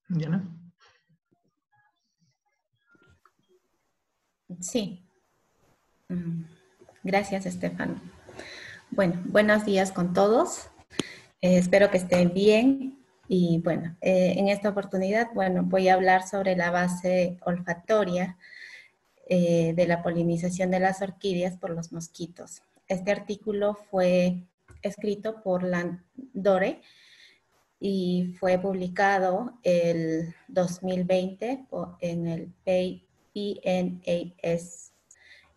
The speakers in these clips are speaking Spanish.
Diana. Sí. Gracias, Estefano. Bueno, buenos días con todos. Espero que estén bien. Y bueno, en esta oportunidad, bueno, voy a hablar sobre la base olfatoria de la polinización de las orquídeas por los mosquitos. Este artículo fue escrito por Dore y fue publicado el 2020 en el PNAS,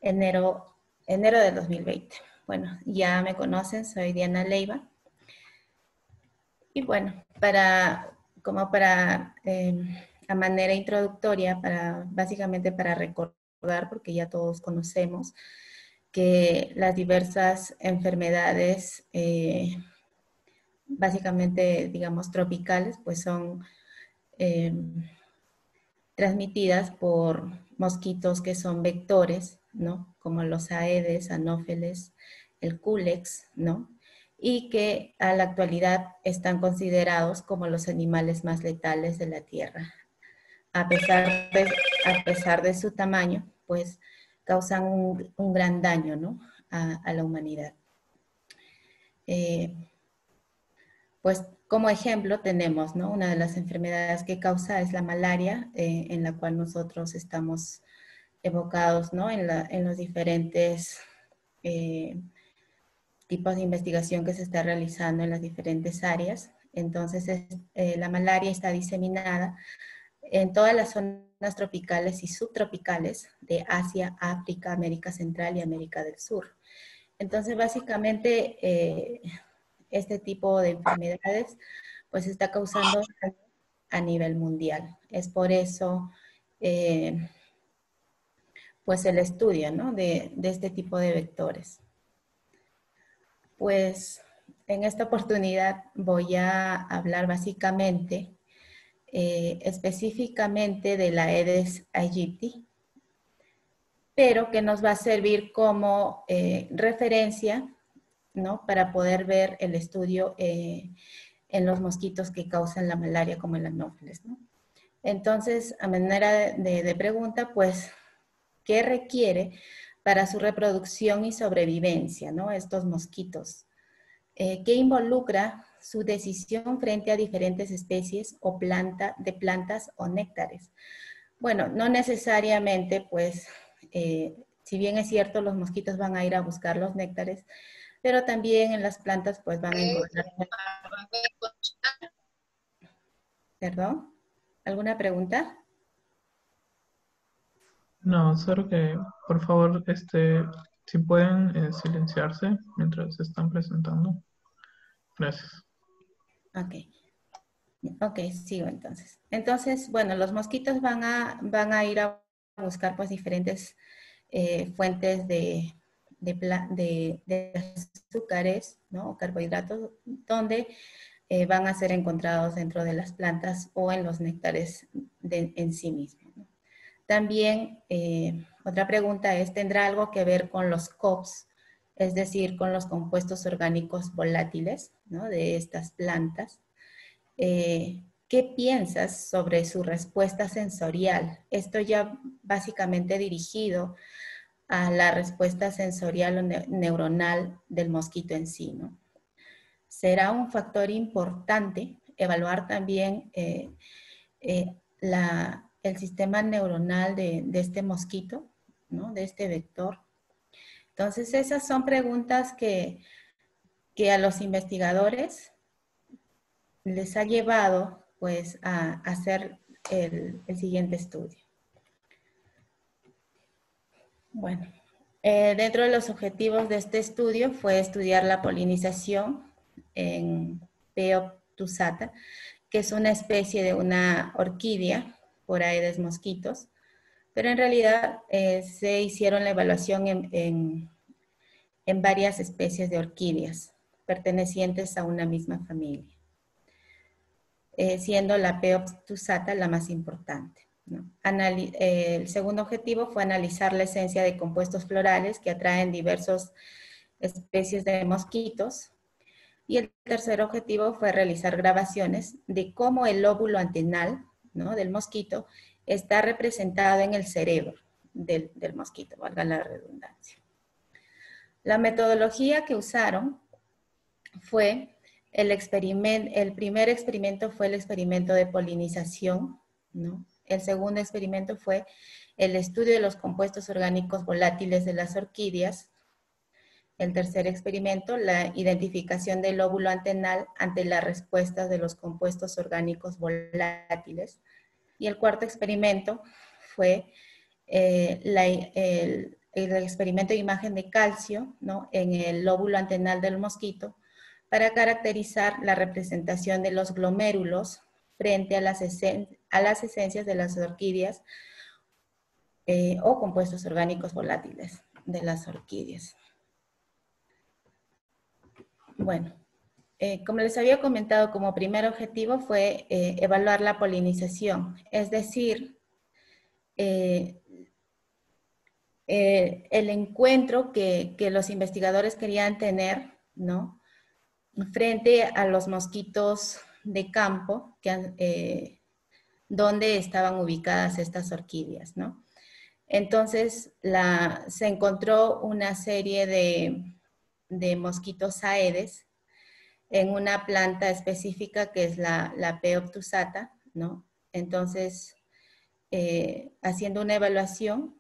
enero del 2020. Bueno, ya me conocen, soy Diana Leiva. Y bueno, a manera introductoria, básicamente para recordar, porque ya todos conocemos, que las diversas enfermedades, básicamente, digamos, tropicales, pues son transmitidas por mosquitos que son vectores, ¿no? Como los Aedes, Anófeles, el Culex, ¿no? Y que a la actualidad están considerados como los animales más letales de la Tierra. A pesar de su tamaño, pues causan un gran daño, ¿no? a la humanidad. Pues como ejemplo tenemos, ¿no? Una de las enfermedades que causa es la malaria, en la cual nosotros estamos evocados, ¿no? En los diferentes tipos de investigación que se está realizando en las diferentes áreas. Entonces, la malaria está diseminada en todas las zonas tropicales y subtropicales de Asia, África, América Central y América del Sur. Entonces, básicamente, este tipo de enfermedades pues está causando a nivel mundial. Es por eso pues el estudio, ¿no? de este tipo de vectores. Pues en esta oportunidad voy a hablar básicamente, específicamente de la Aedes aegypti, pero que nos va a servir como referencia, ¿no? Para poder ver el estudio en los mosquitos que causan la malaria como el anófeles, ¿no? Entonces, a manera de pregunta, pues, ¿qué requiere para su reproducción y sobrevivencia, ¿no? Estos mosquitos. ¿Qué involucra su decisión frente a diferentes especies de plantas o néctares? Bueno, no necesariamente, pues, si bien es cierto, los mosquitos van a ir a buscar los néctares, pero también en las plantas, pues, van a encontrar... ¿Perdón? ¿Alguna pregunta? No, solo que por favor, si pueden silenciarse mientras se están presentando. Gracias. Ok. Ok, sigo entonces. Entonces, bueno, los mosquitos van a ir a buscar pues diferentes fuentes de azúcares, ¿no? O carbohidratos, donde van a ser encontrados dentro de las plantas o en los néctares en sí mismos, ¿no? También, otra pregunta es, ¿tendrá algo que ver con los COPs, es decir, con los compuestos orgánicos volátiles, ¿no? De estas plantas? ¿Qué piensas sobre su respuesta sensorial? Esto ya básicamente dirigido a la respuesta sensorial o neuronal del mosquito en sí, ¿no? Será un factor importante evaluar también el sistema neuronal de este mosquito, ¿no? De este vector. Entonces, esas son preguntas que a los investigadores les ha llevado pues a hacer el siguiente estudio. Bueno, dentro de los objetivos de este estudio fue estudiar la polinización en P. obtusata, que es una especie de una orquídea por Aedes mosquitos, pero en realidad se hicieron la evaluación en varias especies de orquídeas pertenecientes a una misma familia. Siendo la P. obtusata la más importante, ¿no? El segundo objetivo fue analizar la esencia de compuestos florales que atraen diversas especies de mosquitos. Y el tercer objetivo fue realizar grabaciones de cómo el lóbulo antenal ¿no? Del mosquito está representado en el cerebro del mosquito, valga la redundancia. La metodología que usaron fue el primer experimento fue el experimento de polinización, ¿no? El segundo experimento fue el estudio de los compuestos orgánicos volátiles de las orquídeas. El tercer experimento, la identificación del lóbulo antenal ante las respuestas de los compuestos orgánicos volátiles. Y el cuarto experimento fue el experimento de imagen de calcio, ¿no? En el lóbulo antenal del mosquito para caracterizar la representación de los glomérulos frente a las esencias de las orquídeas o compuestos orgánicos volátiles de las orquídeas. Bueno, como les había comentado, como primer objetivo fue evaluar la polinización, es decir, el encuentro que los investigadores querían tener, ¿no? Frente a los mosquitos de campo, donde estaban ubicadas estas orquídeas, ¿no? Entonces, se encontró una serie de mosquitos aedes en una planta específica que es la P. obtusata, ¿no? Entonces, haciendo una evaluación,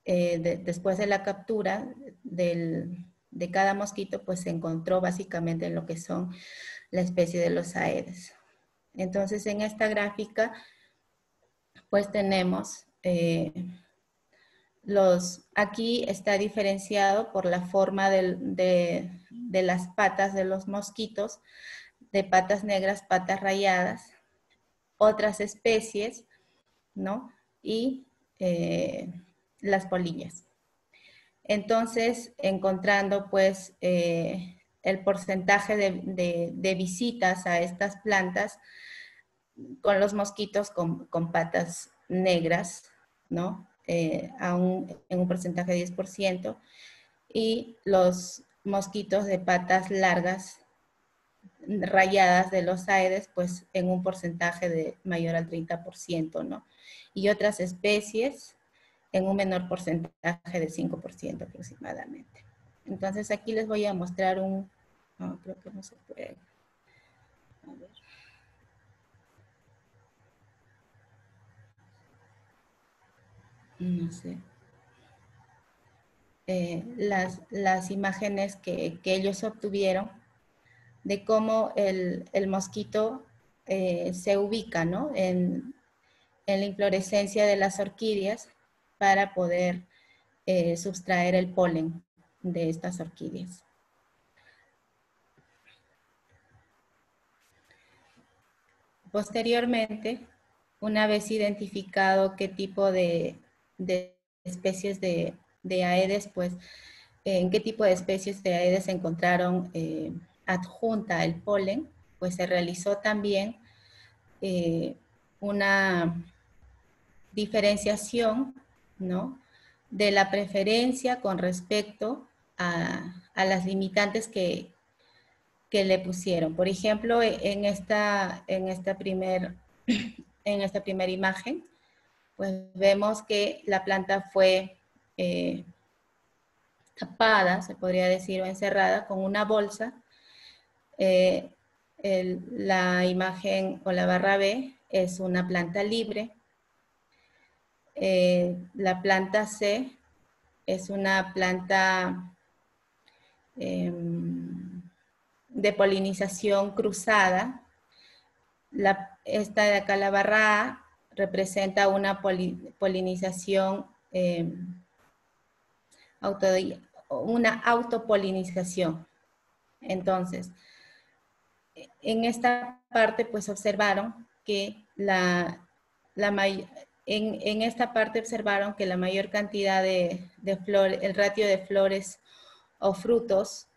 después de la captura de cada mosquito, pues se encontró básicamente en lo que son la especie de los aedes. Entonces, en esta gráfica, pues tenemos aquí está diferenciado por la forma de las patas de los mosquitos, de patas negras, patas rayadas, otras especies, ¿no? Y las polillas. Entonces, encontrando pues el porcentaje de visitas a estas plantas con los mosquitos con patas negras, ¿no? En un porcentaje de 10%, y los mosquitos de patas largas, rayadas de los aedes, pues en un porcentaje de mayor al 30%, ¿no? Y otras especies en un menor porcentaje de 5% aproximadamente. Entonces aquí les voy a mostrar no, creo que no se puede. A ver. No sé. Las imágenes que ellos obtuvieron de cómo el mosquito se ubica, ¿no? En la inflorescencia de las orquídeas para poder sustraer el polen de estas orquídeas. Posteriormente, una vez identificado qué tipo de especies de aedes, pues en qué tipo de especies de aedes se encontraron adjunta el polen, pues se realizó también una diferenciación, ¿no? De la preferencia con respecto a las limitantes que le pusieron. Por ejemplo, en esta primera imagen, pues vemos que la planta fue tapada, se podría decir, o encerrada con una bolsa. La imagen o la barra B es una planta libre. La planta C es una planta de polinización cruzada. Esta de acá, la barra A, representa una polinización, una autopolinización. Entonces, en esta parte, pues observaron que en esta parte observaron que la mayor cantidad de flores, el ratio de flores o frutos,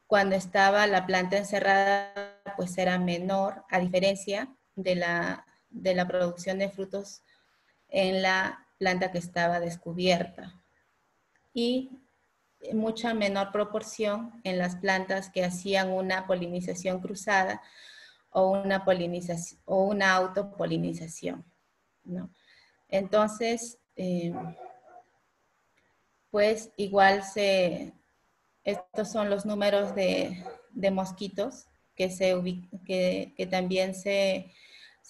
cuando estaba la planta encerrada, pues era menor, a diferencia de la producción de frutos en la planta que estaba descubierta. Y mucha menor proporción en las plantas que hacían una polinización cruzada o una polinización o una autopolinización, ¿no? Entonces, pues igual estos son los números de mosquitos que también se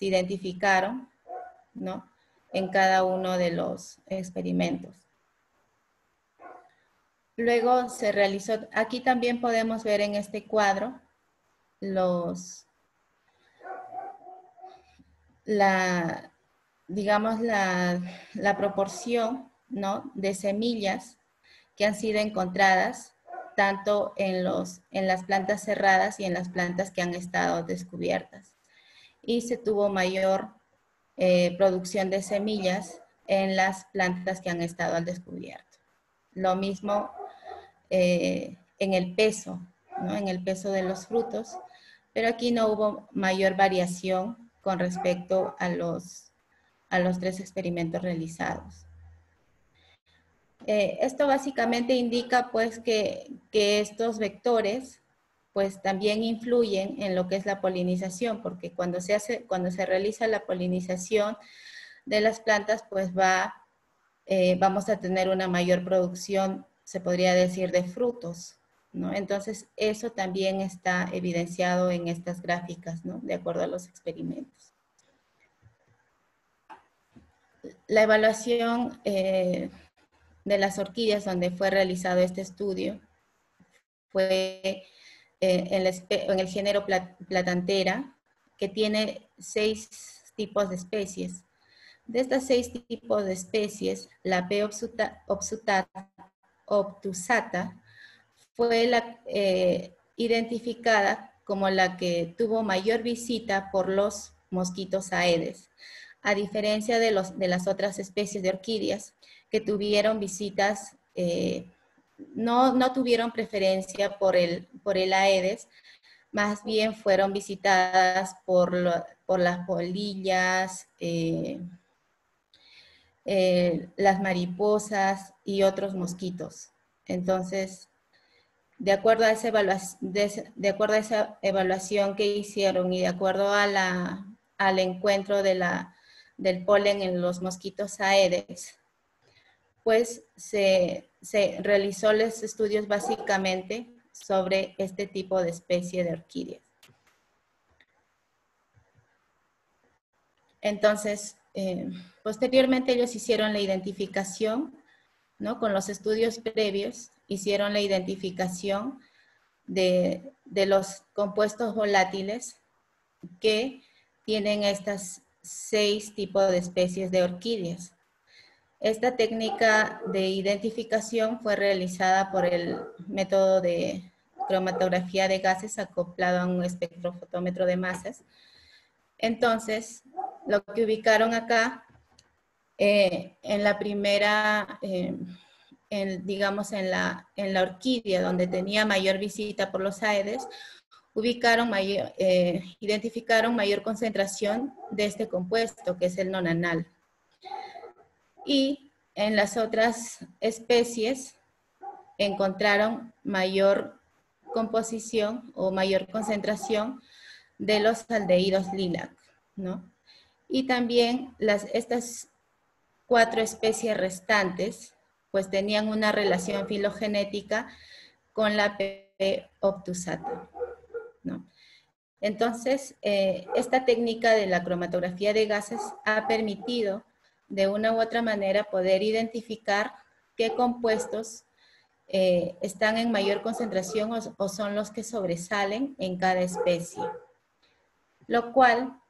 identificaron, ¿no? En cada uno de los experimentos. Luego se realizó, aquí también podemos ver en este cuadro digamos la proporción, ¿no?, de semillas que han sido encontradas tanto en las plantas cerradas y en las plantas que han estado descubiertas. Y se tuvo mayor producción de semillas en las plantas que han estado al descubierto. Lo mismo en el peso, ¿no?, en el peso de los frutos, pero aquí no hubo mayor variación con respecto a los 3 experimentos realizados. Esto básicamente indica pues que estos vectores pues también influyen en lo que es la polinización, porque cuando se realiza la polinización de las plantas, pues vamos a tener una mayor producción, se podría decir, de frutos, ¿no? Entonces, eso también está evidenciado en estas gráficas, ¿no?, de acuerdo a los experimentos. La evaluación de las orquídeas donde fue realizado este estudio fue en el género Platantera, que tiene 6 tipos de especies. De estas 6 tipos de especies, la P. obtusata fue identificada como la que tuvo mayor visita por los mosquitos Aedes, a diferencia de las otras especies de orquídeas que tuvieron visitas, no tuvieron preferencia por el Aedes, más bien fueron visitadas por las polillas, las mariposas y otros mosquitos. Entonces, de acuerdo a esa evaluación que hicieron y de acuerdo al encuentro del polen en los mosquitos Aedes, pues se realizó los estudios básicamente sobre este tipo de especie de orquídeas. Entonces, posteriormente ellos hicieron la identificación, ¿no?, con los estudios previos, hicieron la identificación de los compuestos volátiles que tienen estas 6 tipos de especies de orquídeas. Esta técnica de identificación fue realizada por el método de cromatografía de gases acoplado a un espectrofotómetro de masas. Entonces, lo que ubicaron acá, en la primera, digamos en la orquídea donde tenía mayor visita por los Aedes, identificaron mayor concentración de este compuesto, que es el nonanal. Y en las otras especies encontraron mayor composición o mayor concentración de los aldehídos lilac, ¿no? Y también estas 4 especies restantes pues tenían una relación filogenética con la P. obtusata, ¿no? Entonces, esta técnica de la cromatografía de gases ha permitido de una u otra manera poder identificar qué compuestos están en mayor concentración o son los que sobresalen en cada especie. Lo cual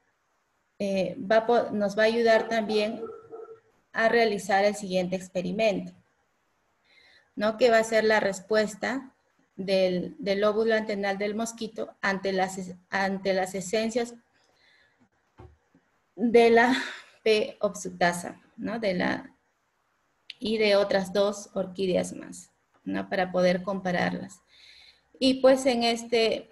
nos va a ayudar también a realizar el siguiente experimento, ¿no?, que va a ser la respuesta del lóbulo antenal del mosquito ante las esencias de la P. obtusata, ¿no?, y de otras 2 orquídeas más, ¿no?, para poder compararlas. Y pues en esta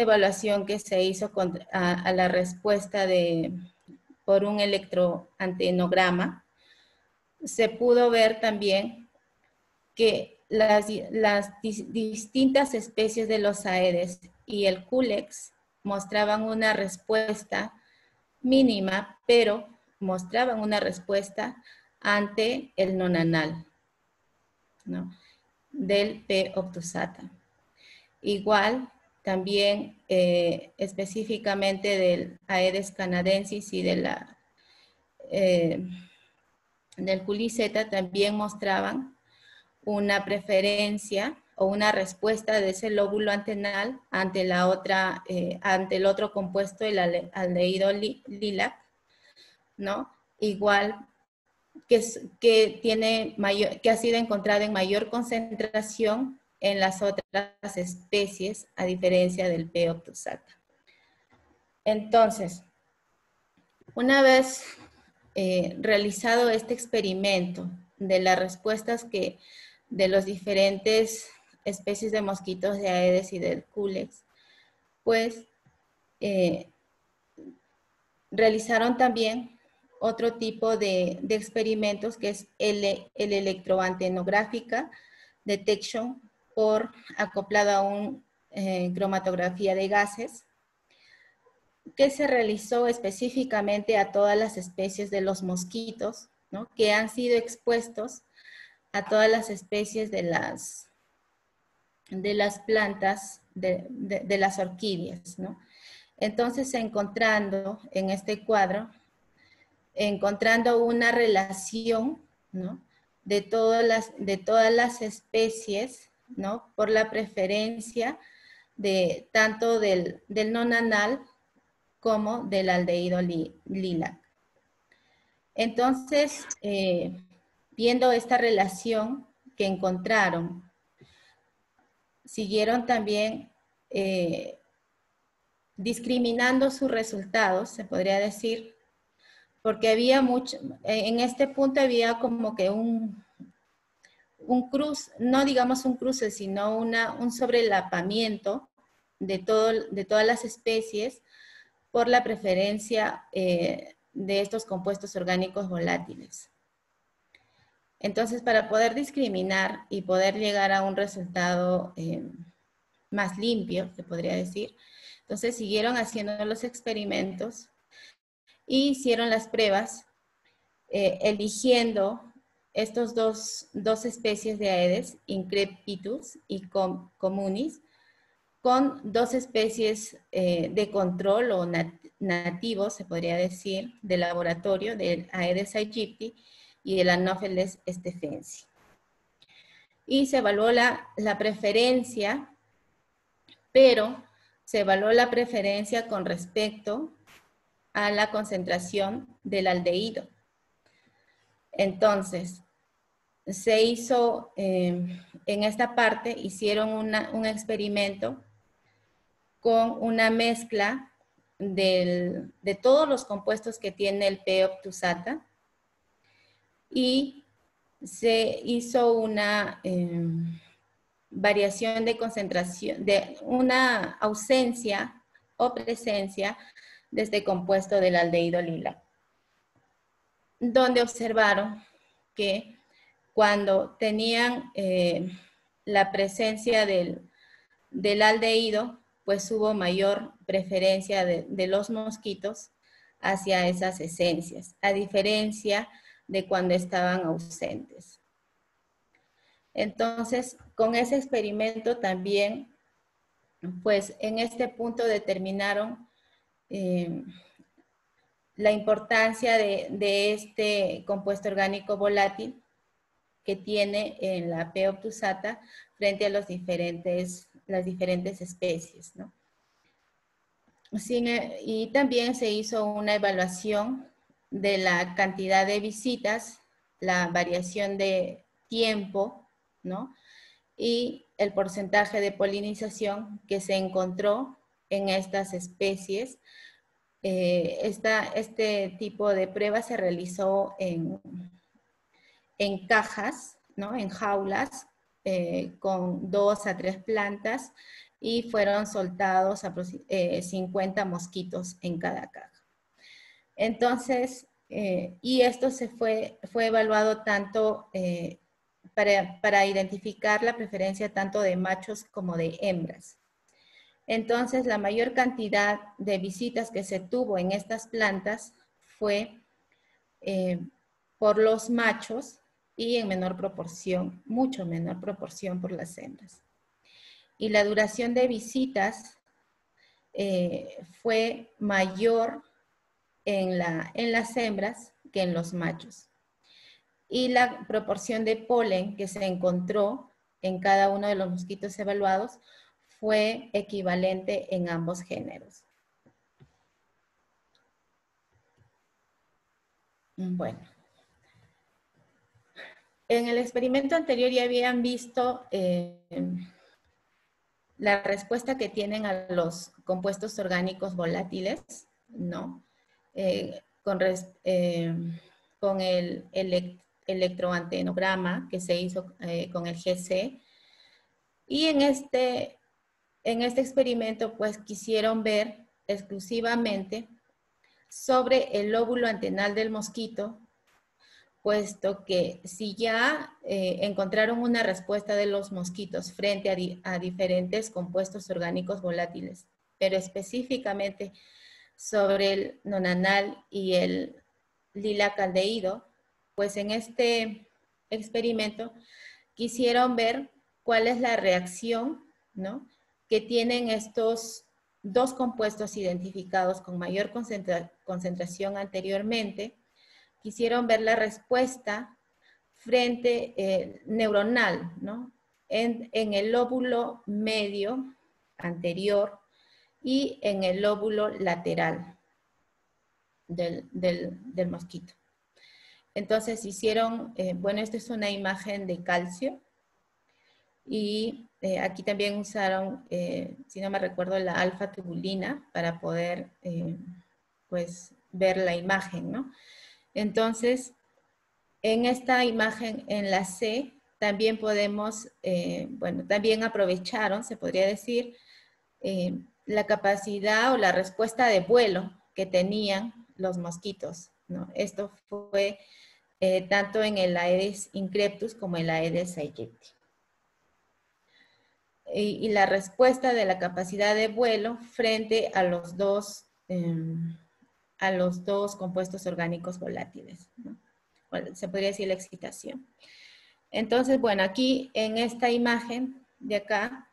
evaluación que se hizo a la respuesta por un electroantenograma, se pudo ver también que las distintas especies de los Aedes y el Culex mostraban una respuesta mínima, pero mostraban una respuesta ante el nonanal, ¿no?, del P. obtusata. Igual, también específicamente del Aedes canadensis y de del Culiceta también mostraban una preferencia o una respuesta de ese lóbulo antenal ante la otra, ante el otro compuesto, el aldehído lilac, ¿no? Igual que ha sido encontrado en mayor concentración en las otras especies, a diferencia del P. obtusata. Entonces, una vez realizado este experimento de las respuestas de los diferentes especies de mosquitos de Aedes y del Culex, pues realizaron también otro tipo de experimentos, que es el electroantenográfica detection por acoplado a un cromatografía de gases, que se realizó específicamente a todas las especies de los mosquitos, ¿no?, que han sido expuestos a todas las especies de las plantas, de las orquídeas, ¿no? Entonces, encontrando en este cuadro, encontrando una relación, ¿no?, de todas las especies, ¿no?, por la preferencia de tanto del nonanal como del aldehído lilac. Entonces, viendo esta relación que encontraron, siguieron también discriminando sus resultados, se podría decir, porque había en este punto había como que un no digamos un cruce, sino un sobrelapamiento de todas las especies por la preferencia de estos compuestos orgánicos volátiles. Entonces, para poder discriminar y poder llegar a un resultado más limpio, se podría decir, entonces siguieron haciendo los experimentos y hicieron las pruebas eligiendo estos dos especies de Aedes, Increpitus y Communis, con dos especies de control o nativos, se podría decir, de laboratorio, del Aedes aegypti y del Anopheles stephensi. Y se evaluó la preferencia, pero se evaluó la preferencia con respecto a la concentración del aldehído. Entonces, se hizo, en esta parte, hicieron un experimento con una mezcla de todos los compuestos que tiene el P. obtusata, y se hizo una variación de concentración, de una ausencia o presencia de este compuesto del aldehído lilac, donde observaron que cuando tenían la presencia del aldehído, pues hubo mayor preferencia de los mosquitos hacia esas esencias, a diferencia de cuando estaban ausentes. Entonces, con ese experimento también, pues en este punto determinaron la importancia de este compuesto orgánico volátil que tiene en la P. obtusata frente a las diferentes especies, ¿no? Y también se hizo una evaluación de la cantidad de visitas, la variación de tiempo, ¿no?, y el porcentaje de polinización que se encontró en estas especies. Este tipo de prueba se realizó en cajas, ¿no?, en jaulas, con 2 a 3 plantas, y fueron soltados 50 mosquitos en cada caja. Entonces, y esto fue evaluado tanto para identificar la preferencia tanto de machos como de hembras. Entonces, la mayor cantidad de visitas que se tuvo en estas plantas fue por los machos y en menor proporción, mucho menor proporción por las hembras. Y la duración de visitas fue mayor en las hembras que en los machos. Y la proporción de polen que se encontró en cada uno de los mosquitos evaluados fue equivalente en ambos géneros. Bueno. En el experimento anterior ya habían visto la respuesta que tienen a los compuestos orgánicos volátiles, ¿no? Con el electroantenograma que se hizo con el GC. Y en este experimento, pues, quisieron ver exclusivamente sobre el lóbulo antenal del mosquito, puesto que si ya encontraron una respuesta de los mosquitos frente a diferentes compuestos orgánicos volátiles, pero específicamente sobre el nonanal y el lilacaldehído, pues en este experimento quisieron ver cuál es la reacción, ¿no?, que tienen estos dos compuestos identificados con mayor concentración anteriormente. Quisieron ver la respuesta frente neuronal, ¿no?, en el lóbulo medio anterior y en el lóbulo lateral del mosquito. Entonces hicieron, bueno, esta es una imagen de calcio y aquí también usaron, si no me recuerdo, la alfa-tubulina para poder, pues, ver la imagen, ¿no? Entonces, en esta imagen, en la C, también podemos, bueno, también aprovecharon, se podría decir, la capacidad o la respuesta de vuelo que tenían los mosquitos, ¿no? Esto fue tanto en el Aedes increptus como en el Aedes aegypti. Y la respuesta de la capacidad de vuelo frente a los dos compuestos orgánicos volátiles, ¿no? Se podría decir la excitación. Entonces, bueno, aquí en esta imagen de acá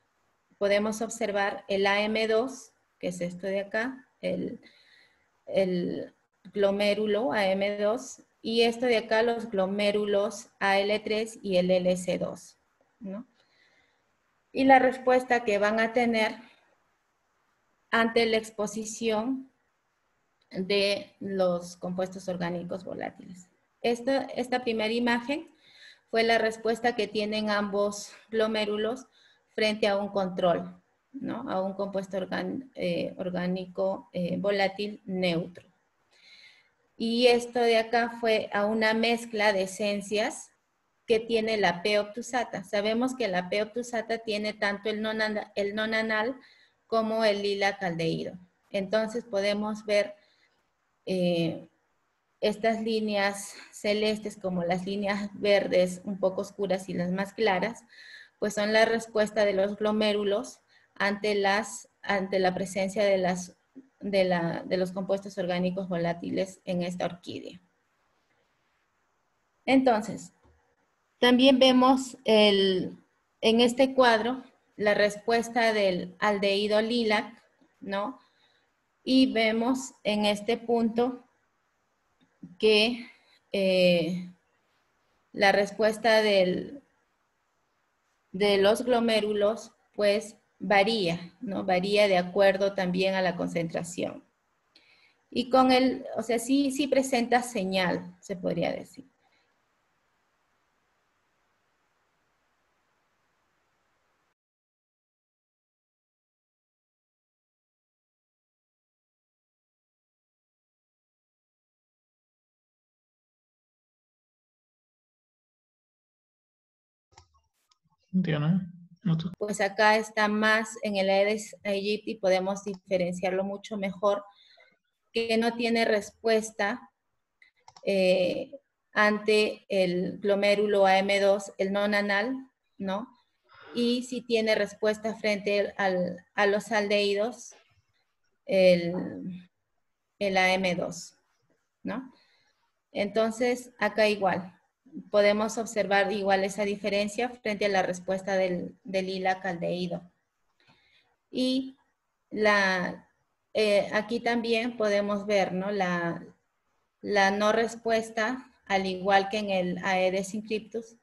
podemos observar el AM2, que es esto de acá, el glomérulo AM2, y esto de acá los glomérulos AL3 y el LC2, ¿no? Y la respuesta que van a tener ante la exposición de los compuestos orgánicos volátiles. Esta primera imagen fue la respuesta que tienen ambos glomérulos frente a un control, ¿no?, a un compuesto orgánico volátil neutro. Y esto de acá fue a una mezcla de esencias que tiene la P. obtusata. Sabemos que la P. obtusata tiene tanto el nonanal como el lilacaldehído. Entonces podemos ver estas líneas celestes como las líneas verdes un poco oscuras y las más claras, pues son la respuesta de los glomérulos ante la presencia de los compuestos orgánicos volátiles en esta orquídea. Entonces, también vemos en este cuadro la respuesta del aldehído lilac, ¿no? Y vemos en este punto que la respuesta de los glomérulos pues varía, ¿no? Varía de acuerdo también a la concentración. Y con o sea, sí presenta señal, se podría decir. Entiendo. Pues acá está más en el Aedes aegypti, podemos diferenciarlo mucho mejor, que no tiene respuesta ante el glomérulo AM2, el nonanal, ¿no? y si tiene respuesta frente a los aldehídos, el AM2, ¿no? Entonces, acá igual, podemos observar igual esa diferencia frente a la respuesta del ILAC aldehído. Y aquí también podemos ver, ¿no? La no respuesta, al igual que en el Aedes encryptus,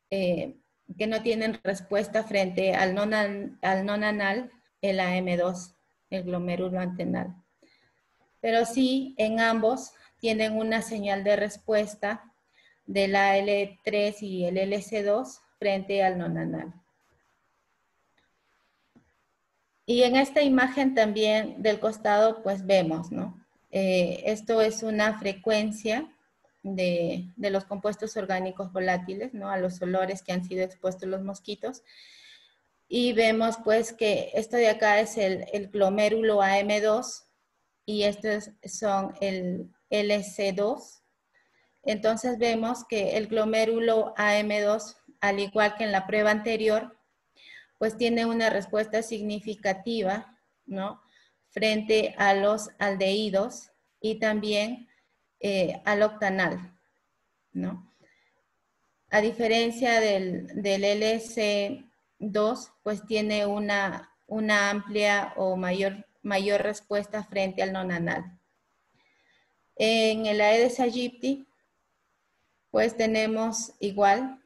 que no tienen respuesta frente al non-anal, el AM2, el glomérulo antenal. Pero sí, en ambos tienen una señal de respuesta del AL3 y el LC2 frente al non-anal. Y en esta imagen también del costado, pues vemos, ¿no? Esto es una frecuencia de los compuestos orgánicos volátiles, ¿no? A los olores que han sido expuestos los mosquitos. Y vemos pues que esto de acá es el glomérulo AM2 y estos son el LC2. Entonces vemos que el glomérulo AM2, al igual que en la prueba anterior, pues tiene una respuesta significativa, ¿no? Frente a los aldehídos y también al octanal, ¿no? A diferencia del LC2, pues tiene una amplia o mayor respuesta frente al non-anal. En el Aedes aegypti, pues tenemos igual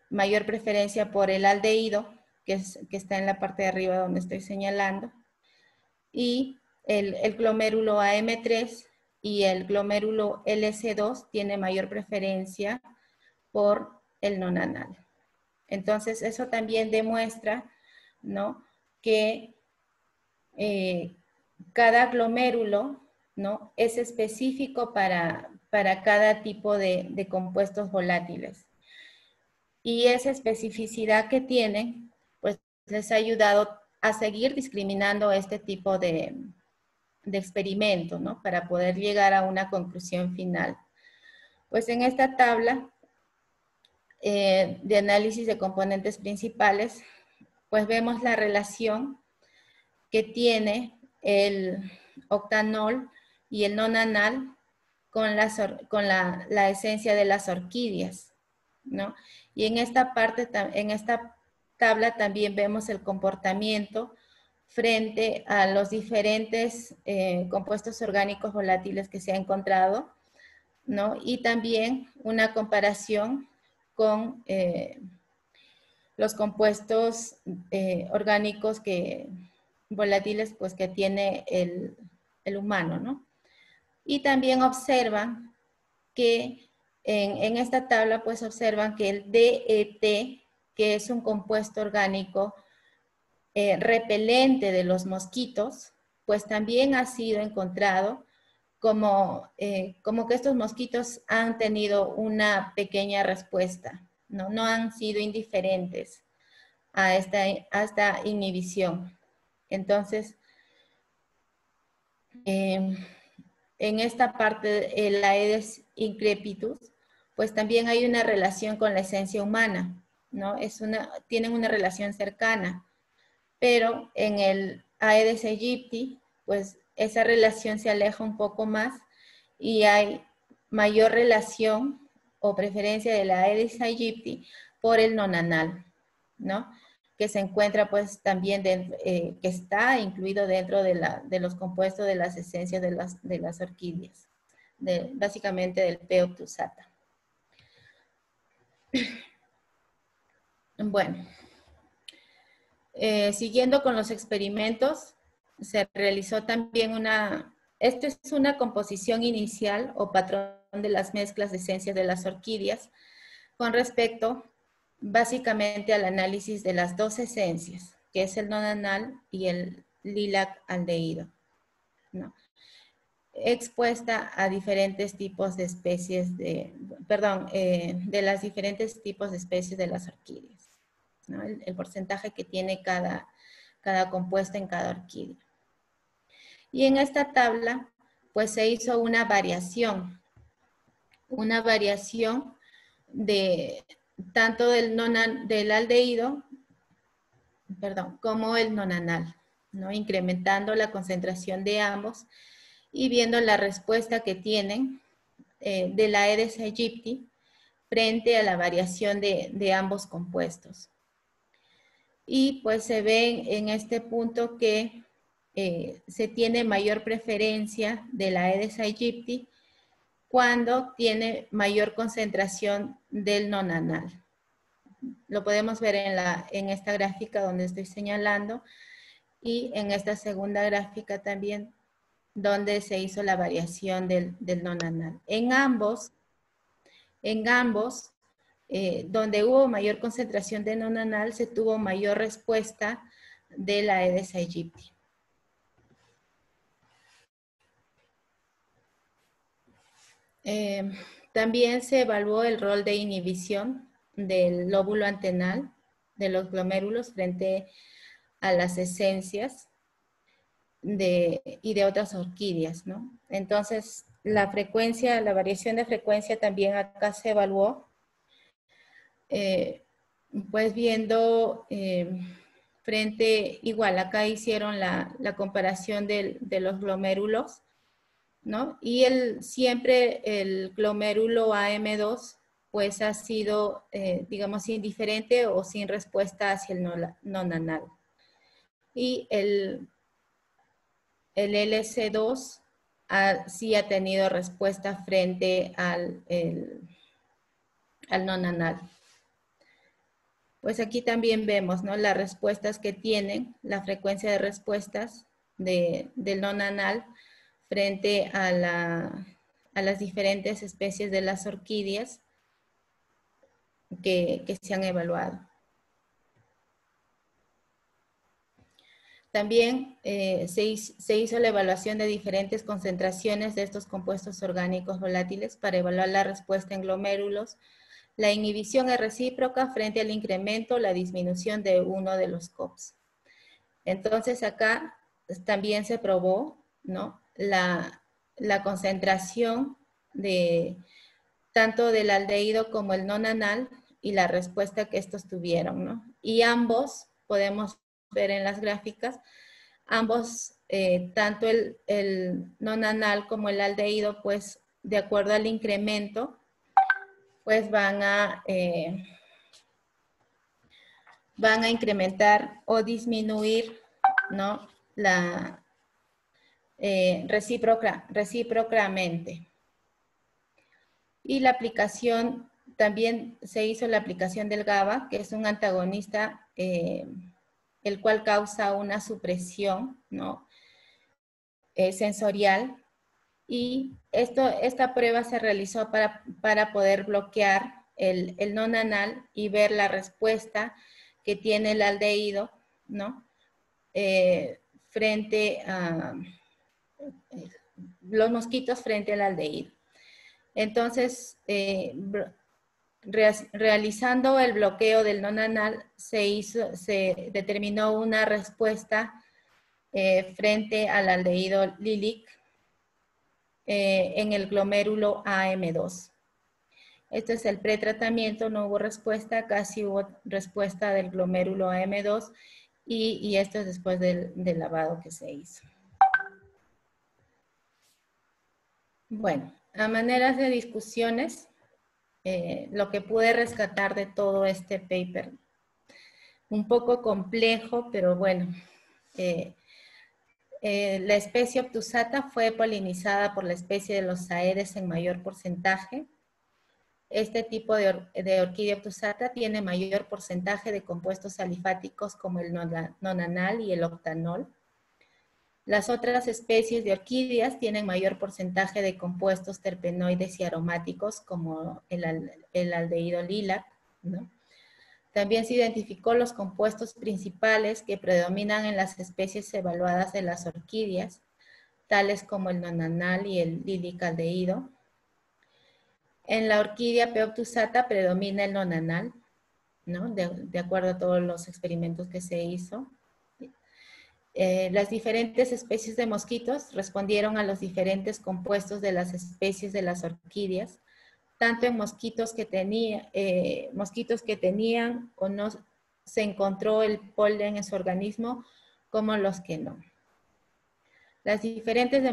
mayor preferencia por el aldehído, que está en la parte de arriba donde estoy señalando, y el glomérulo AM3 y el glomérulo LC2 tiene mayor preferencia por el non-anal. Entonces, eso también demuestra, ¿no? Que cada glomérulo, ¿no? Es específico para cada tipo de compuestos volátiles. Y esa especificidad que tienen, pues les ha ayudado a seguir discriminando este tipo de experimento, ¿no? Para poder llegar a una conclusión final. Pues en esta tabla de análisis de componentes principales, pues vemos la relación que tiene el octanol y el non-anal con la esencia de las orquídeas, ¿no? Y en esta tabla también vemos el comportamiento frente a los diferentes compuestos orgánicos volátiles que se ha encontrado, ¿no? Y también una comparación con los compuestos orgánicos volátiles pues, que tiene el humano, ¿no? Y también observan que en esta tabla pues observan que el DET, que es un compuesto orgánico repelente de los mosquitos, pues también ha sido encontrado como que estos mosquitos han tenido una pequeña respuesta, no han sido indiferentes a esta inhibición. Entonces, en esta parte, el Aedes increpitus, pues también hay una relación con la esencia humana, ¿no? Tienen una relación cercana, pero en el Aedes aegypti, pues esa relación se aleja un poco más y hay mayor relación o preferencia de la Aedes aegypti por el non-anal, ¿no? Que se encuentra pues también, que está incluido dentro de los compuestos de las esencias de las orquídeas, básicamente del Pheoptusata. Bueno, siguiendo con los experimentos, se realizó también esto es una composición inicial o patrón de las mezclas de esencias de las orquídeas con respecto básicamente al análisis de las dos esencias, que es el non-anal y el lilac aldehído, ¿no? Expuesta a diferentes tipos de especies de las diferentes tipos de especies de las orquídeas, ¿no? El porcentaje que tiene cada compuesta en cada orquídea. Y en esta tabla, pues se hizo una variación de tanto del aldehído, perdón, como el nonanal, ¿no? Incrementando la concentración de ambos y viendo la respuesta que tienen de la Aedes aegypti frente a la variación de ambos compuestos. Y pues se ve en este punto que se tiene mayor preferencia de la Aedes aegypti cuando tiene mayor concentración del nonanal. Lo podemos ver en esta gráfica donde estoy señalando y en esta segunda gráfica también donde se hizo la variación del nonanal. En ambos, donde hubo mayor concentración de nonanal, se tuvo mayor respuesta de la Aedes aegypti. También se evaluó el rol de inhibición del lóbulo antenal de los glomérulos frente a las esencias y de otras orquídeas, ¿no? Entonces, la variación de frecuencia también acá se evaluó, pues viendo igual acá hicieron la comparación de los glomérulos, ¿no? Y siempre el glomérulo AM2 pues ha sido, digamos, indiferente o sin respuesta hacia el nonanal. Y el LC2 sí ha tenido respuesta frente al nonanal. Pues aquí también vemos, ¿no? Las respuestas que tienen, la frecuencia de respuestas del nonanal frente a las diferentes especies de las orquídeas que se han evaluado. También se hizo la evaluación de diferentes concentraciones de estos compuestos orgánicos volátiles para evaluar la respuesta en glomérulos. La inhibición es recíproca frente al incremento o la disminución de uno de los COPs. Entonces acá también se probó, ¿no? La concentración tanto del aldehído como el nonanal y la respuesta que estos tuvieron, ¿no? Y ambos, podemos ver en las gráficas, ambos, tanto el nonanal como el aldehído, pues de acuerdo al incremento, pues van a incrementar o disminuir, ¿no? Recíprocamente. Y la aplicación, también se hizo la aplicación del GABA, que es un antagonista, el cual causa una supresión, ¿no? Sensorial. Y esta prueba se realizó para poder bloquear el nonanal y ver la respuesta que tiene el aldehído, ¿no? Frente a los mosquitos frente al aldehído. Entonces, realizando el bloqueo del nonanal, se determinó una respuesta frente al aldehído LILIC en el glomérulo AM2. Este es el pretratamiento, no hubo respuesta, casi hubo respuesta del glomérulo AM2 y esto es después del lavado que se hizo. Bueno, a maneras de discusiones, lo que pude rescatar de todo este paper, un poco complejo, pero bueno, la especie Optusata fue polinizada por la especie de los Aedes en mayor porcentaje. Este tipo de orquídea Optusata tiene mayor porcentaje de compuestos alifáticos como el nonanal y el octanol. Las otras especies de orquídeas tienen mayor porcentaje de compuestos terpenoides y aromáticos como el aldehído lilac, ¿no? También se identificó los compuestos principales que predominan en las especies evaluadas de las orquídeas, tales como el nonanal y el lilicaldehído. En la orquídea P. obtusata predomina el nonanal, ¿no? De acuerdo a todos los experimentos que se hizo. Las diferentes especies de mosquitos respondieron a los diferentes compuestos de las especies de las orquídeas, tanto en mosquitos que tenían o no se encontró el polen en su organismo, como los que no. Las diferentes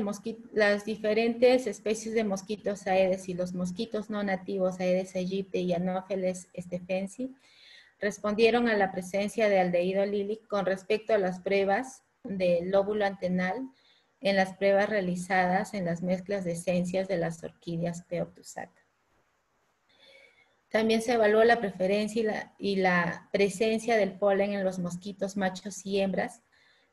especies de mosquitos Aedes y los mosquitos no nativos Aedes aegypti y Anopheles stephensi respondieron a la presencia de aldehído lílic con respecto a las pruebas del lóbulo antenal en las pruebas realizadas en las mezclas de esencias de las orquídeas Pheoptusata. También se evaluó la preferencia y la presencia del polen en los mosquitos machos y hembras,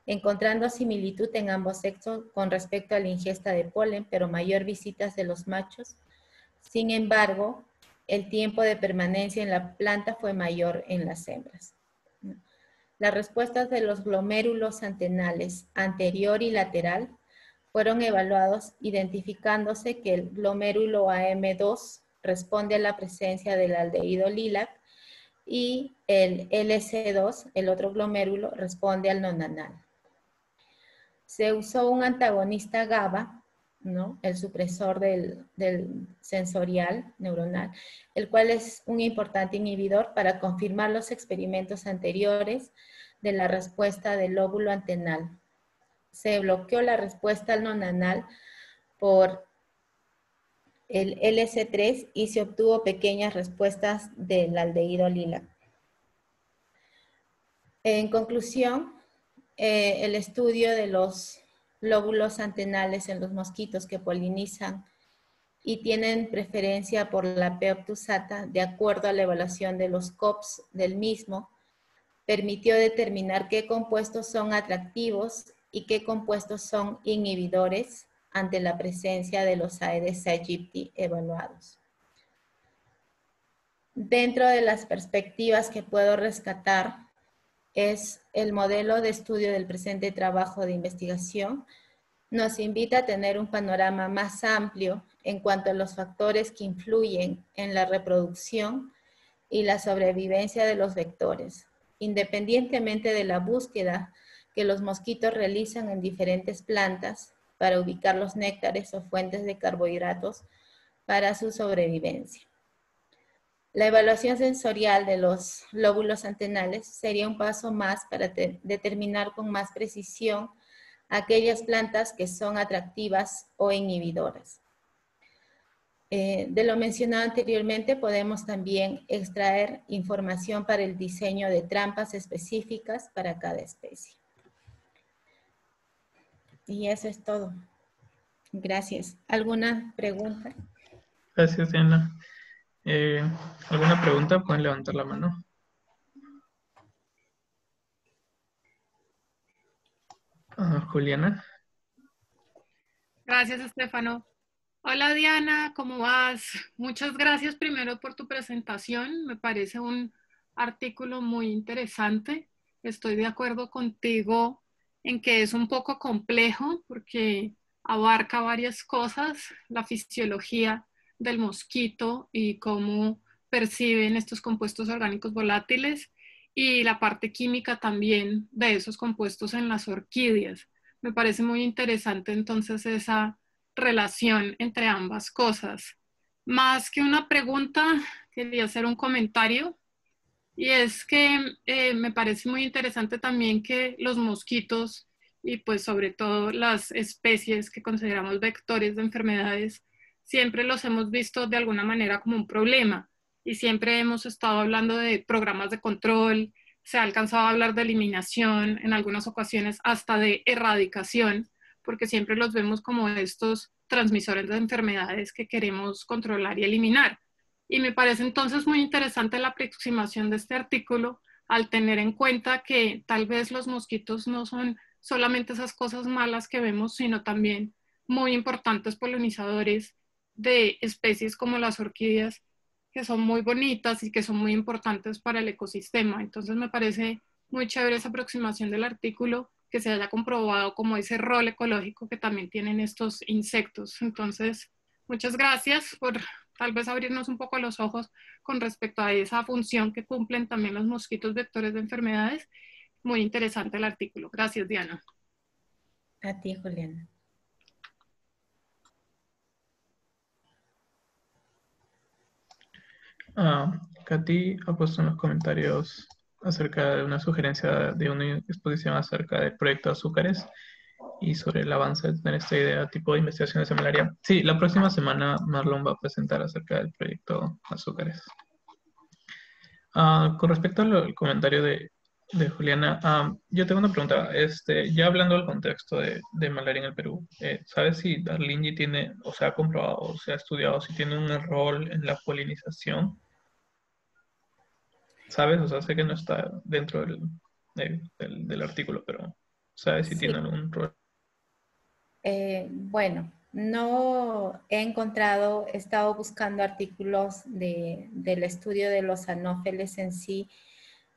encontrando similitud en ambos sexos con respecto a la ingesta de polen, pero mayor visitas de los machos. Sin embargo, el tiempo de permanencia en la planta fue mayor en las hembras. Las respuestas de los glomérulos antenales anterior y lateral fueron evaluados, identificándose que el glomérulo AM2 responde a la presencia del aldehído lilac y el LC2, el otro glomérulo, responde al nonanal. Se usó un antagonista GABA, ¿no? El supresor del sensorial neuronal, el cual es un importante inhibidor para confirmar los experimentos anteriores de la respuesta del lóbulo antenal. Se bloqueó la respuesta al nonanal por el LC3 y se obtuvo pequeñas respuestas del aldehído lilac. En conclusión, el estudio de los lóbulos antenales en los mosquitos que polinizan y tienen preferencia por la Pheoptusata, de acuerdo a la evaluación de los COPS del mismo, permitió determinar qué compuestos son atractivos y qué compuestos son inhibidores ante la presencia de los Aedes aegypti evaluados. Dentro de las perspectivas que puedo rescatar es el modelo de estudio del presente trabajo de investigación. Nos invita a tener un panorama más amplio en cuanto a los factores que influyen en la reproducción y la sobrevivencia de los vectores, independientemente de la búsqueda que los mosquitos realizan en diferentes plantas para ubicar los néctares o fuentes de carbohidratos para su sobrevivencia. La evaluación sensorial de los lóbulos antenales sería un paso más para determinar con más precisión aquellas plantas que son atractivas o inhibidoras. De lo mencionado anteriormente, podemos también extraer información para el diseño de trampas específicas para cada especie. Y eso es todo. Gracias. ¿Alguna pregunta? Gracias, Diana. ¿Alguna pregunta? Pueden levantar la mano. Juliana. Gracias, Estefano. Hola, Diana, ¿cómo vas? Muchas gracias primero por tu presentación. Me parece un artículo muy interesante. Estoy de acuerdo contigo en que es un poco complejo porque abarca varias cosas, la fisiología del mosquito y cómo perciben estos compuestos orgánicos volátiles y la parte química también de esos compuestos en las orquídeas. Me parece muy interesante entonces esa relación entre ambas cosas. Más que una pregunta, quería hacer un comentario y es que me parece muy interesante también que los mosquitos y pues sobre todo las especies que consideramos vectores de enfermedades, siempre los hemos visto de alguna manera como un problema y siempre hemos estado hablando de programas de control, se ha alcanzado a hablar de eliminación, en algunas ocasiones hasta de erradicación, porque siempre los vemos como estos transmisores de enfermedades que queremos controlar y eliminar. Y me parece entonces muy interesante la aproximación de este artículo al tener en cuenta que tal vez los mosquitos no son solamente esas cosas malas que vemos, sino también muy importantes polinizadores de especies como las orquídeas, que son muy bonitas y que son muy importantes para el ecosistema. Entonces me parece muy chévere esa aproximación del artículo, que se haya comprobado como ese rol ecológico que también tienen estos insectos. Entonces, muchas gracias por tal vez abrirnos un poco los ojos con respecto a esa función que cumplen también los mosquitos vectores de enfermedades. Muy interesante el artículo. Gracias, Diana. A ti, Juliana. Katy ha puesto en los comentarios acerca de una sugerencia de una exposición acerca del proyecto Azúcares y sobre el avance de tener esta idea tipo de investigaciones de malaria. Sí, la próxima semana Marlon va a presentar acerca del proyecto Azúcares. Con respecto al comentario de Juliana, yo tengo una pregunta. Ya hablando del contexto de malaria en el Perú, ¿sabes si Darlinji tiene, o se ha comprobado, o se ha estudiado si tiene un rol en la polinización? ¿Sabes? O sea, sé que no está dentro del artículo, pero ¿sabes si tiene Sí. algún rol? Bueno, no he encontrado, he estado buscando artículos del estudio de los anófeles en sí,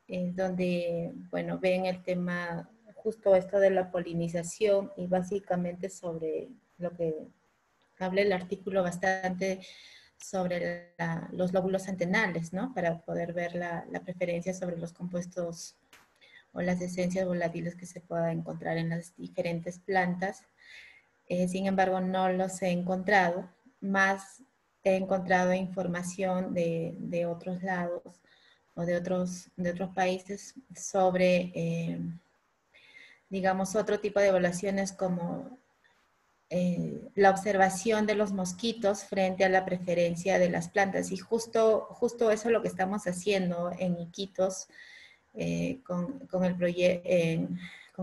donde, bueno, ven el tema, justo esto de la polinización y básicamente sobre lo que habla el artículo bastante sobre los lóbulos antenales, ¿no? Para poder ver la preferencia sobre los compuestos o las esencias volátiles que se pueda encontrar en las diferentes plantas. Sin embargo, no los he encontrado, más he encontrado información de otros lados o de otros países sobre, digamos, otro tipo de evaluaciones como la observación de los mosquitos frente a la preferencia de las plantas. Y justo eso es lo que estamos haciendo en Iquitos con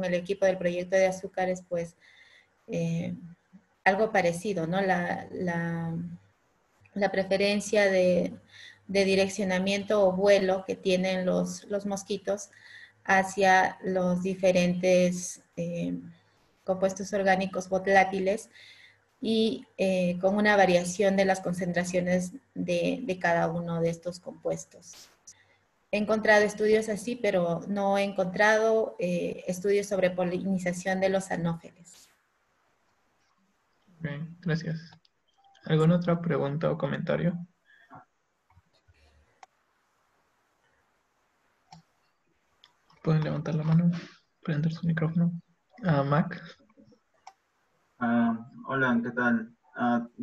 el equipo del proyecto de azúcares, pues algo parecido, ¿no? La preferencia de direccionamiento o vuelo que tienen los mosquitos hacia los diferentes compuestos orgánicos volátiles y con una variación de las concentraciones de cada uno de estos compuestos. He encontrado estudios así, pero no he encontrado estudios sobre polinización de los anófeles. Ok, gracias. ¿Alguna otra pregunta o comentario? Pueden levantar la mano, prender su micrófono. Mac. Hola, ¿qué tal?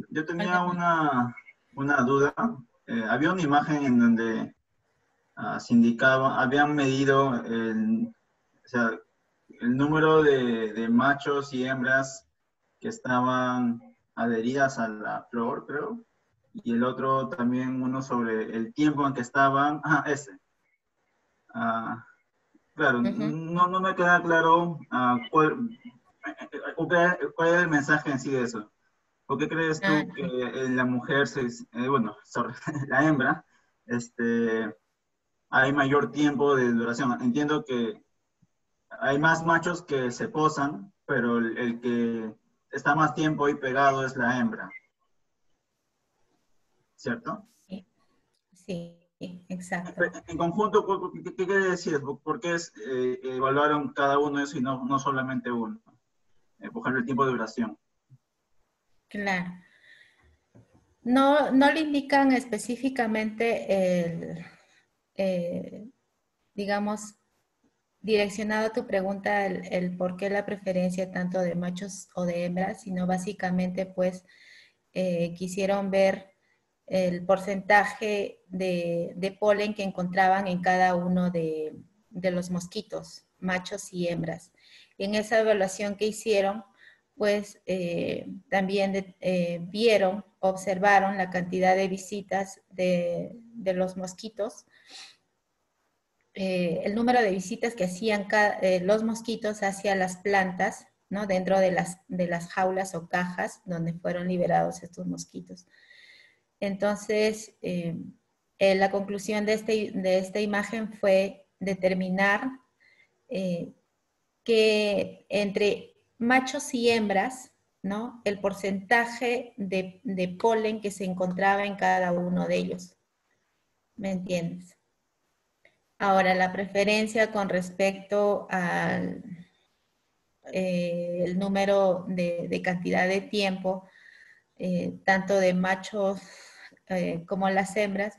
Yo tenía Hola. una duda. Había una imagen en donde se indicaba, habían medido o sea, el número de machos y hembras que estaban adheridas a la flor, creo, y el otro también uno sobre el tiempo en que estaban, ese. Ah, claro, no me queda claro cuál es el mensaje en sí de eso. ¿Por qué crees tú que la mujer, bueno, sobre la hembra, hay mayor tiempo de duración? Entiendo que hay más machos que se posan, pero el que está más tiempo ahí pegado es la hembra, ¿cierto? Sí, sí, exacto. En conjunto, ¿qué quiere decir? ¿Por qué evaluaron cada uno eso y no solamente uno? Por ejemplo, el tiempo de duración. Claro. No le indican específicamente digamos, direccionado a tu pregunta, el por qué la preferencia tanto de machos o de hembras, sino básicamente pues quisieron ver el porcentaje de polen que encontraban en cada uno de los mosquitos, machos y hembras. Y en esa evaluación que hicieron, pues también observaron la cantidad de visitas de los mosquitos, el número de visitas que hacían los mosquitos hacia las plantas, ¿no? Dentro de las jaulas o cajas donde fueron liberados estos mosquitos. Entonces, la conclusión de esta imagen fue determinar que entre machos y hembras, ¿no? El porcentaje de polen que se encontraba en cada uno de ellos. ¿Me entiendes? Ahora, la preferencia con respecto al el número de cantidad de tiempo, tanto de machos como las hembras,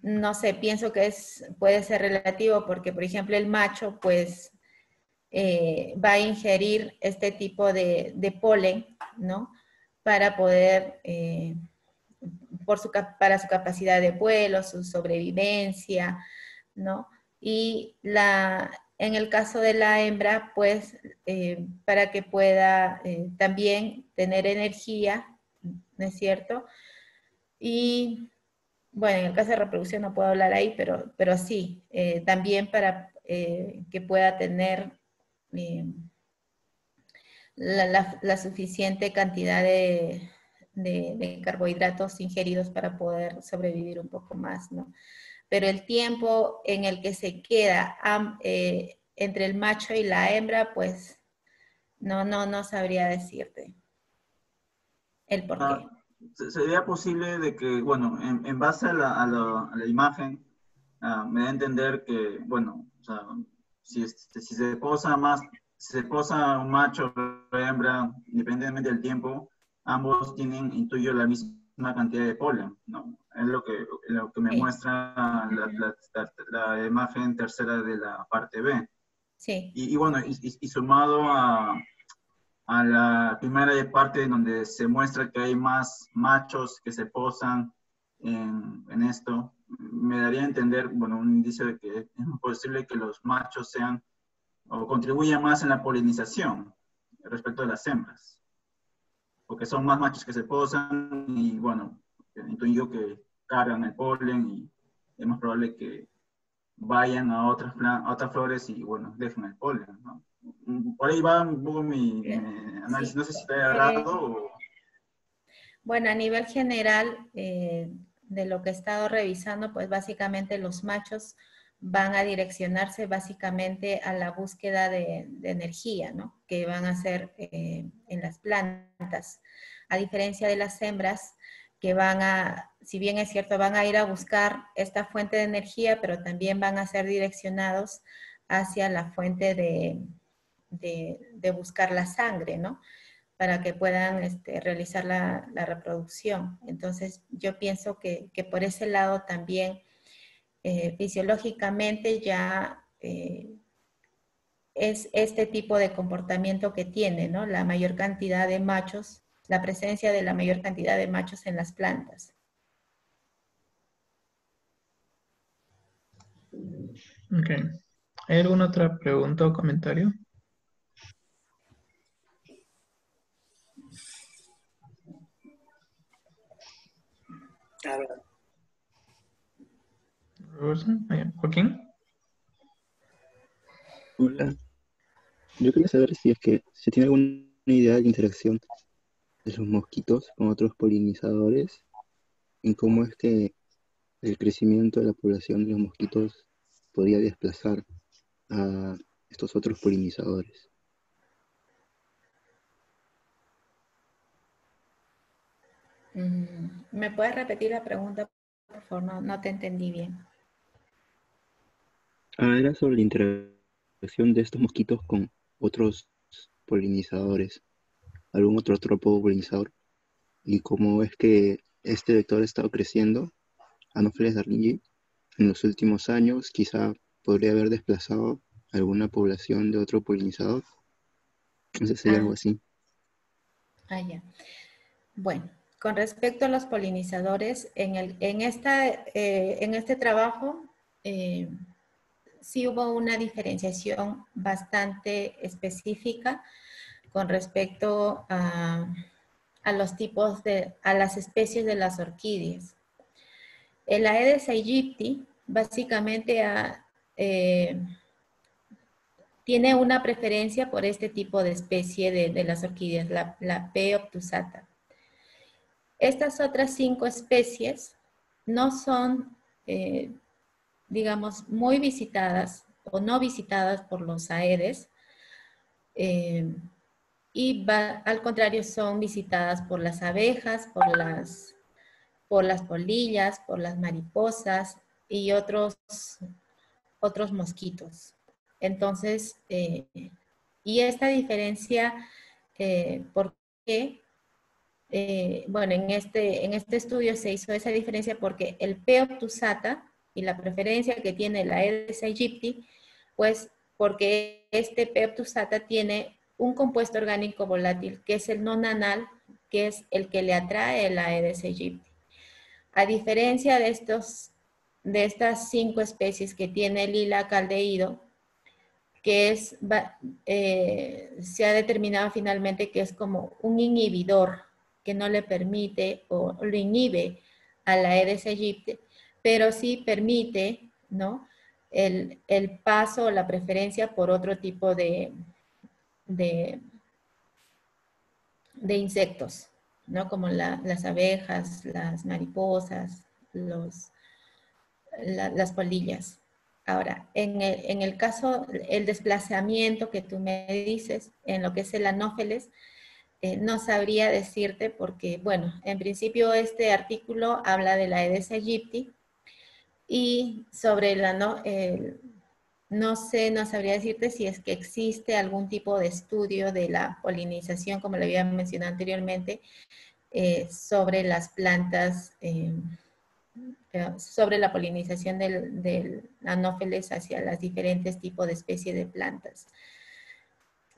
no sé, pienso que puede ser relativo porque, por ejemplo, el macho pues va a ingerir este tipo de polen, ¿no? Para poder para su capacidad de vuelo, su sobrevivencia, ¿no? Y en el caso de la hembra, pues, para que pueda también tener energía, ¿no es cierto? Y, bueno, en el caso de reproducción no puedo hablar ahí, pero sí, también para que pueda tener la suficiente cantidad de carbohidratos ingeridos para poder sobrevivir un poco más, ¿no? Pero el tiempo en el que se queda entre el macho y la hembra, pues no sabría decirte el por qué. Sería posible de que, bueno, en base a la imagen, me da a entender que, bueno, o sea, si se posa más, si se posa un macho o hembra, independientemente del tiempo, ambos tienen, intuyo, la misma cantidad de polen, ¿no? Es lo que me Sí. muestra la imagen tercera de la parte B. Sí. Y bueno, y sumado a la primera parte donde se muestra que hay más machos que se posan en esto, me daría a entender, bueno, un indicio de que es posible que los machos sean o contribuyan más en la polinización respecto a las hembras, porque son más machos que se posan y, bueno, intuyo que cargan el polen y es más probable que vayan a otras flores y, bueno, dejen el polen, ¿no? Por ahí va un poco mi análisis, Sí. no sé si está errado o... Bueno, a nivel general, de lo que he estado revisando, pues básicamente los machos van a direccionarse básicamente a la búsqueda de energía, ¿no? Que van a hacer en las plantas. A diferencia de las hembras, que si bien es cierto, van a ir a buscar esta fuente de energía, pero también van a ser direccionados hacia la fuente de buscar la sangre, ¿no? Para que puedan realizar la reproducción. Entonces, yo pienso que por ese lado también, fisiológicamente ya es este tipo de comportamiento que tiene, ¿no? La mayor cantidad de machos, la presencia de la mayor cantidad de machos en las plantas. Ok. ¿Hay alguna otra pregunta o comentario? Robertson, Joaquín. Hola, yo quería saber si es que se tiene alguna idea de la interacción de los mosquitos con otros polinizadores y cómo es que el crecimiento de la población de los mosquitos podría desplazar a estos otros polinizadores. ¿Me puedes repetir la pregunta, por favor? No te entendí bien. Era sobre la interacción de estos mosquitos con otros polinizadores, algún otro tropo polinizador, y cómo es que este vector ha estado creciendo, Anopheles darwinii, en los últimos años, quizá podría haber desplazado alguna población de otro polinizador. No sé si sería algo así. Ya. Bueno, con respecto a los polinizadores, en este trabajo sí hubo una diferenciación bastante específica con respecto a los tipos a las especies de las orquídeas. El Aedes aegypti básicamente tiene una preferencia por este tipo de especie de las orquídeas, la P. obtusata. Estas otras 5 especies no son, digamos, muy visitadas o no visitadas por los aedes, y al contrario son visitadas por las abejas, por las polillas, por las mariposas y otros mosquitos. Entonces, y esta diferencia, ¿por qué? Bueno, en este estudio se hizo esa diferencia porque el P. obtusata y la preferencia que tiene la Aedes aegypti, pues porque este P. obtusata tiene un compuesto orgánico volátil que es el nonanal, que es el que le atrae la Aedes aegypti. a diferencia de estas 5 especies que tiene el lilac aldehído, que se ha determinado finalmente que es como un inhibidor que no le permite o lo inhibe a la Aedes aegypti, pero sí permite, ¿no?, el paso o la preferencia por otro tipo de insectos, ¿no?, como las abejas, las mariposas, las polillas. Ahora, en el caso, el desplazamiento que tú me dices, en lo que es el Anopheles, no sabría decirte porque, bueno, en principio este artículo habla de la Aedes aegypti y sobre no sabría decirte si es que existe algún tipo de estudio de la polinización, como le había mencionado anteriormente, sobre las plantas, sobre la polinización del Anopheles hacia los diferentes tipos de especies de plantas.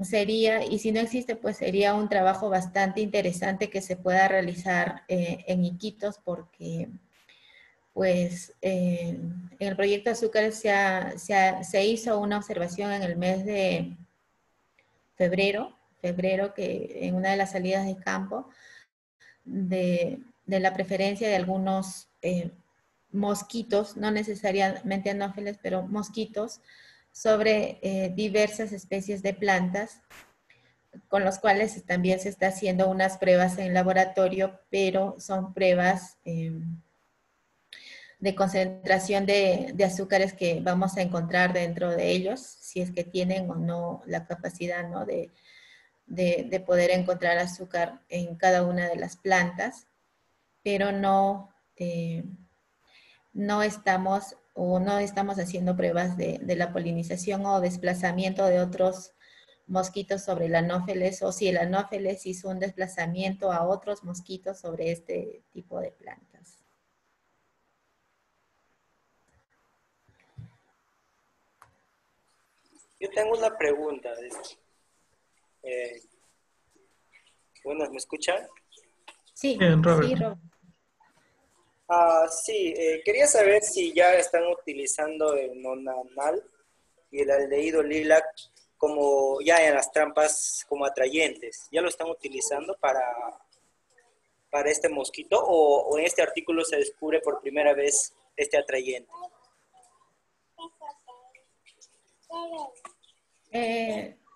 Sería, y si no existe, pues sería un trabajo bastante interesante que se pueda realizar en Iquitos, porque pues en el proyecto Azúcar se hizo una observación en el mes de febrero, que en una de las salidas de campo, de la preferencia de algunos mosquitos, no necesariamente anófeles, pero mosquitos, sobre diversas especies de plantas, con los cuales también se está haciendo unas pruebas en laboratorio, pero son pruebas de concentración de azúcares que vamos a encontrar dentro de ellos, si es que tienen o no la capacidad, ¿no?, de poder encontrar azúcar en cada una de las plantas, pero no estamos haciendo pruebas de la polinización o desplazamiento de otros mosquitos sobre el Anopheles, o si el Anopheles hizo un desplazamiento a otros mosquitos sobre este tipo de plantas. Yo tengo una pregunta. Bueno, ¿me escuchan? Sí, Bien, Robert. sí, Robert. Sí, quería saber si ya están utilizando el nonanal y el aldehído lilac como ya en las trampas como atrayentes. ¿Ya lo están utilizando para este mosquito o en este artículo se descubre por primera vez este atrayente?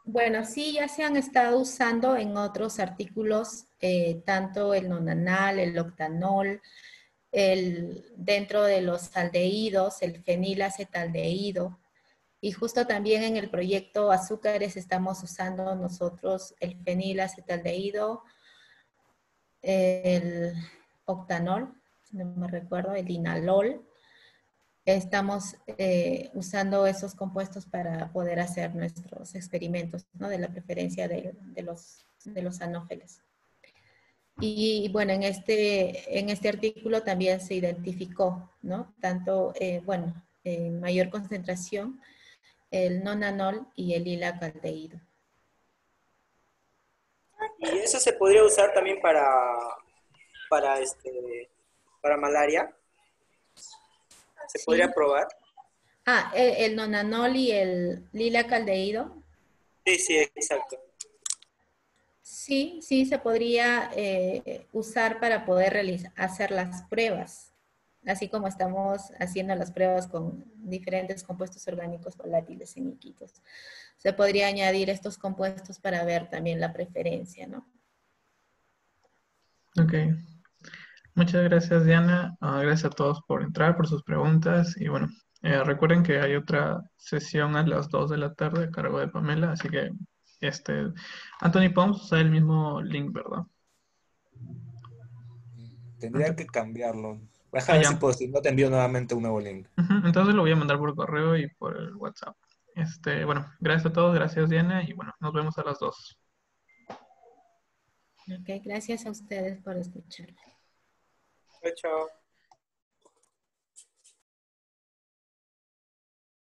Bueno, sí, ya se han estado usando en otros artículos, tanto el nonanal, el octanol, dentro de los aldehídos, el fenilacetaldehído, y justo también en el proyecto Azúcares estamos usando nosotros el fenilacetaldehído, el octanol, si no me recuerdo, el inalol. Estamos usando esos compuestos para poder hacer nuestros experimentos, ¿no?, de la preferencia de los anófeles. Y bueno, en este artículo también se identificó, ¿no?, tanto, en mayor concentración, el nonanol y el lilac aldehído. ¿Y eso se podría usar también para malaria? ¿Se podría probar? El nonanol y el lilac aldehído. Sí, exacto. Sí, se podría usar para poder hacer las pruebas, así como estamos haciendo las pruebas con diferentes compuestos orgánicos volátiles en Iquitos. Se podría añadir estos compuestos para ver también la preferencia, ¿no? Ok. Muchas gracias, Diana. Gracias a todos por entrar, por sus preguntas. Y bueno, recuerden que hay otra sesión a las 2 de la tarde a cargo de Pamela. Así que, Anthony, podemos usar el mismo link, ¿verdad? Tendría que cambiarlo. Ah, Déjame ver ya. si no te envío nuevamente un nuevo link. Entonces lo voy a mandar por correo y por el WhatsApp. Bueno, gracias a todos, gracias, Diana. Y bueno, nos vemos a las 2. Ok, gracias a ustedes por escuchar. Chao.